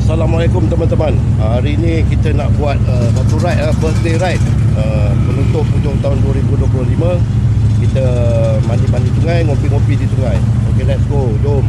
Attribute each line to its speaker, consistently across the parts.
Speaker 1: Assalamualaikum teman-teman. Hari ini kita nak buat satu ride, birthday ride, penutup hujung tahun 2025. Kita mandi-mandi sungai, ngopi-ngopi di sungai. Okay, let's go, jom.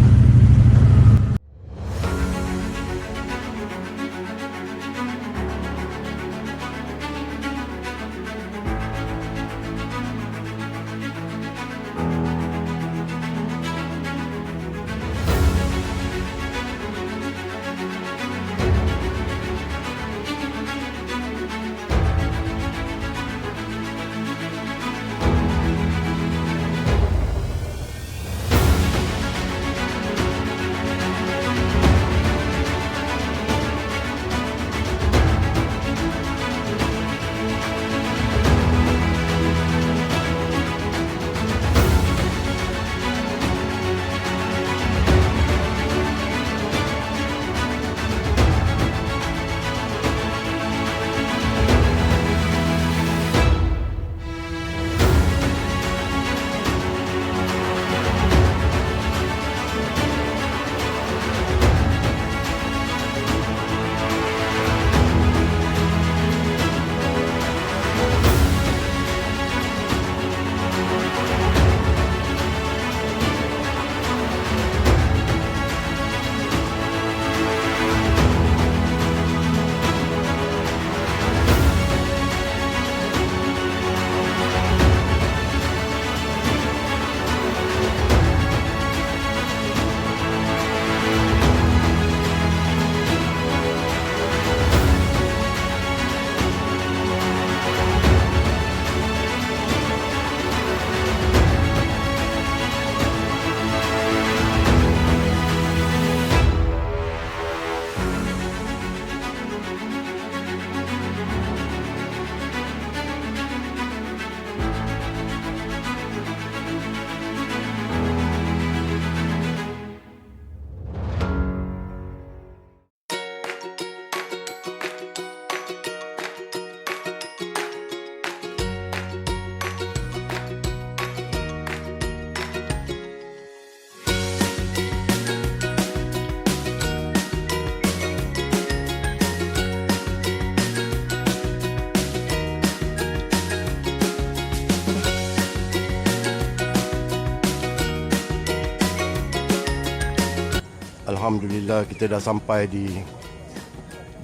Speaker 1: Alhamdulillah, kita dah sampai di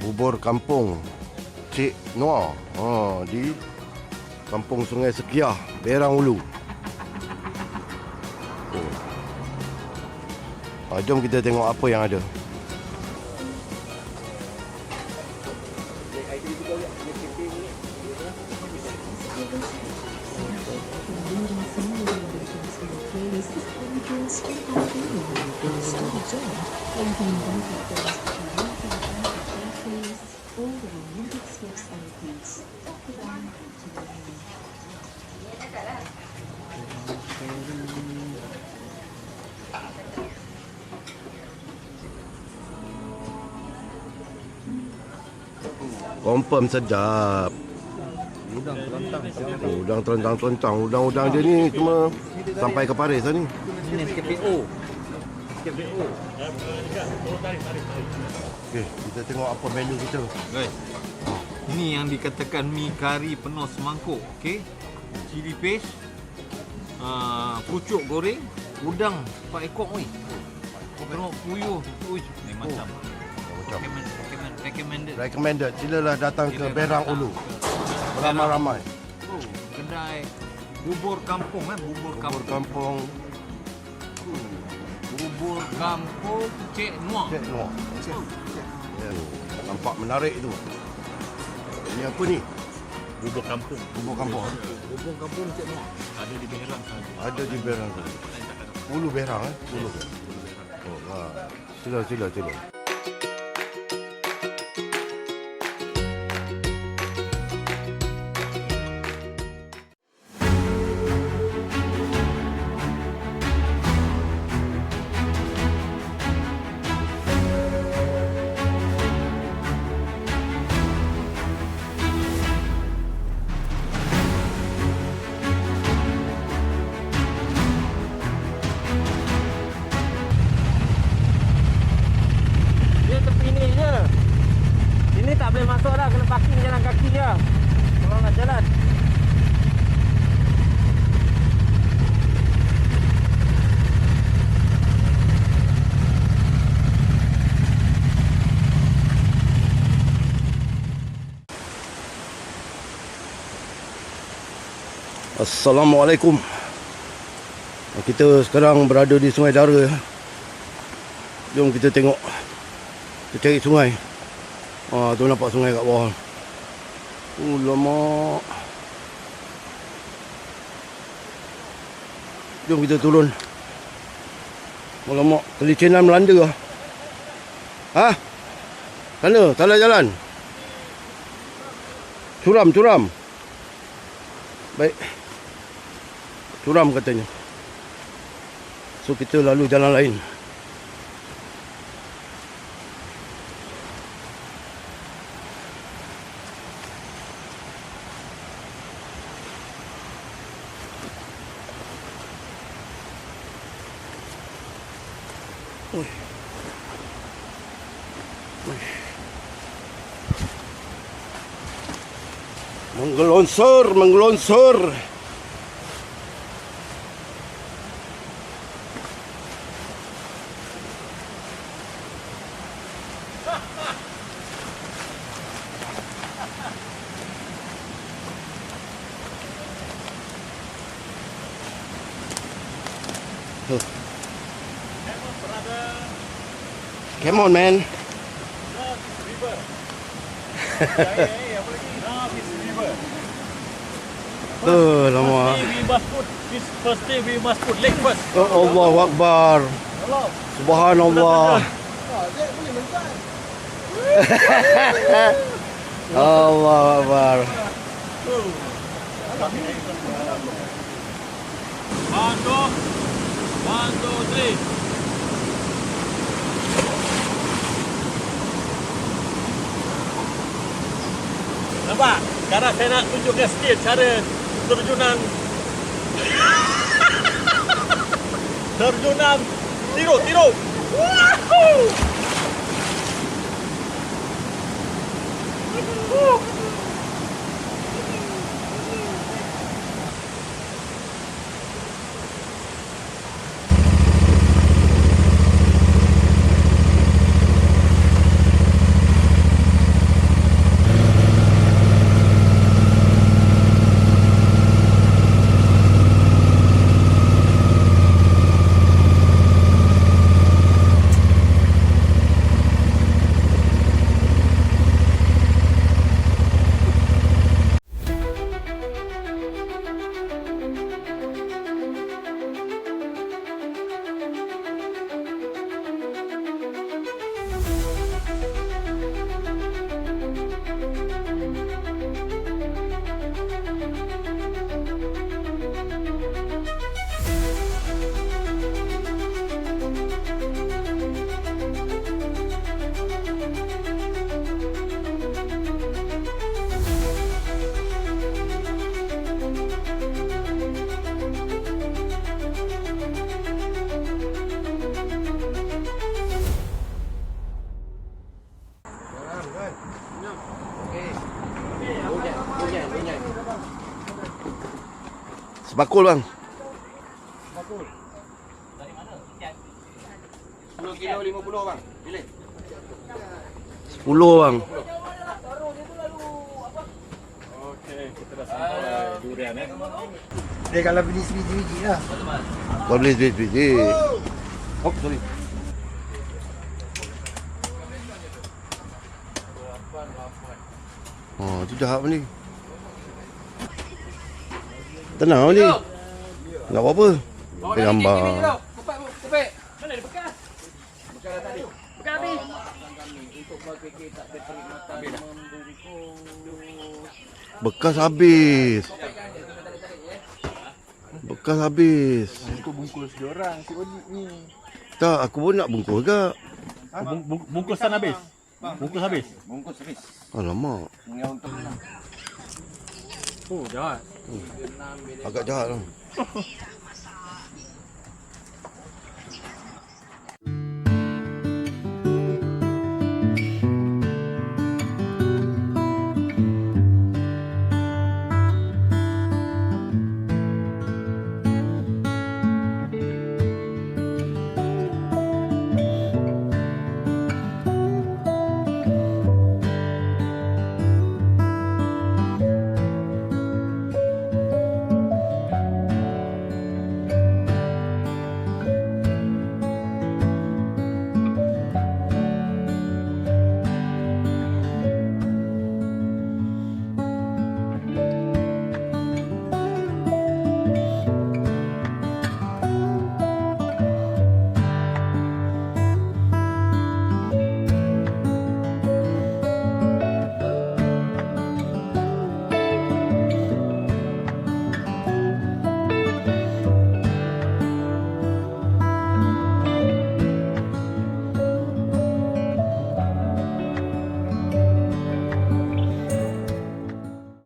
Speaker 1: Bubur Kampung Cik Noor, di Kampung Sungai Sekiah, Berang Ulu. Jom kita tengok apa yang ada. Confirm sedap.
Speaker 2: Udang terentang.
Speaker 1: Udang terentang-terentang. Udang-udang dia ni cuma sampai ke Paris ni.
Speaker 2: Ini SKPO. SKPO.
Speaker 1: Okey, kita tengok apa menu kita.
Speaker 2: Guys. Ini yang dikatakan mi kari penuh semangkuk, okey. Cili paste. Pucuk goreng, udang 4 ekor weh. Tengok puyuh. Macam.
Speaker 1: Recommended. Silalah datang ke Berang Ulu. Ramai-ramai.
Speaker 2: Kedai bubur kampung bubur kampung. Bubur kampung Cik Noor.
Speaker 1: Cik Noor. Ya, nampak menarik tu. Ini apa ni?
Speaker 3: Bubur kampung.
Speaker 1: Bubur kampung.
Speaker 2: Bubur kampung Cik Noor.
Speaker 3: Ada di Berang saja.
Speaker 1: Ada di Berang. Ulu Berang Ulu. Sila.
Speaker 4: boleh masuk dah, kena parking jalan kaki je. Kalau nak jalan.
Speaker 1: Assalamualaikum. Kita sekarang berada di Sungai Dara. Jom kita tengok. Kita cari sungai. Tu nampak sungai kat bawah. Lama. Jom kita turun. Alamak, kelicinan melanda. Ha? Sana, salah jalan. Curam. Baik. Curam katanya. So kita lalu jalan lain. Menggelonsor. Come on, man. Lama.
Speaker 3: First day we must put leg first.
Speaker 1: Allahu Akbar. Subhanallah. Allahu Akbar.
Speaker 3: 1, 2, 3. Nampak? Sekarang saya nak tunjukkan sikit cara terjunan tiru. Wahoo!
Speaker 1: Sebakul bang.
Speaker 4: Bakul. Dari mana? Ikan. 10 kilo 50 bang. Pilih.
Speaker 1: 10 bang.
Speaker 3: Okey, kita dah sampai durian
Speaker 4: Dia kalau beli sebiji-biji lah.
Speaker 1: Kau boleh beli. Oh, sorry. Oh, tu dah apa ni? Tenang ni. Tak apa-apa. Gambar.
Speaker 4: Kupek. Mana dia bekas? Bekas tadi. Bekas habis. Untuk bagi tak berkhidmatan membungkus.
Speaker 1: Bekas habis. Bekas habis.
Speaker 4: Untuk bungkus diorang si Odik ni.
Speaker 1: Tak, aku pun nak bungkus ke?
Speaker 3: Bungkusan habis. Bungkus habis.
Speaker 4: Bungkus habis.
Speaker 1: Alamak.
Speaker 4: Yang untuk
Speaker 3: Oh, jahat.
Speaker 1: Agak jahat lah.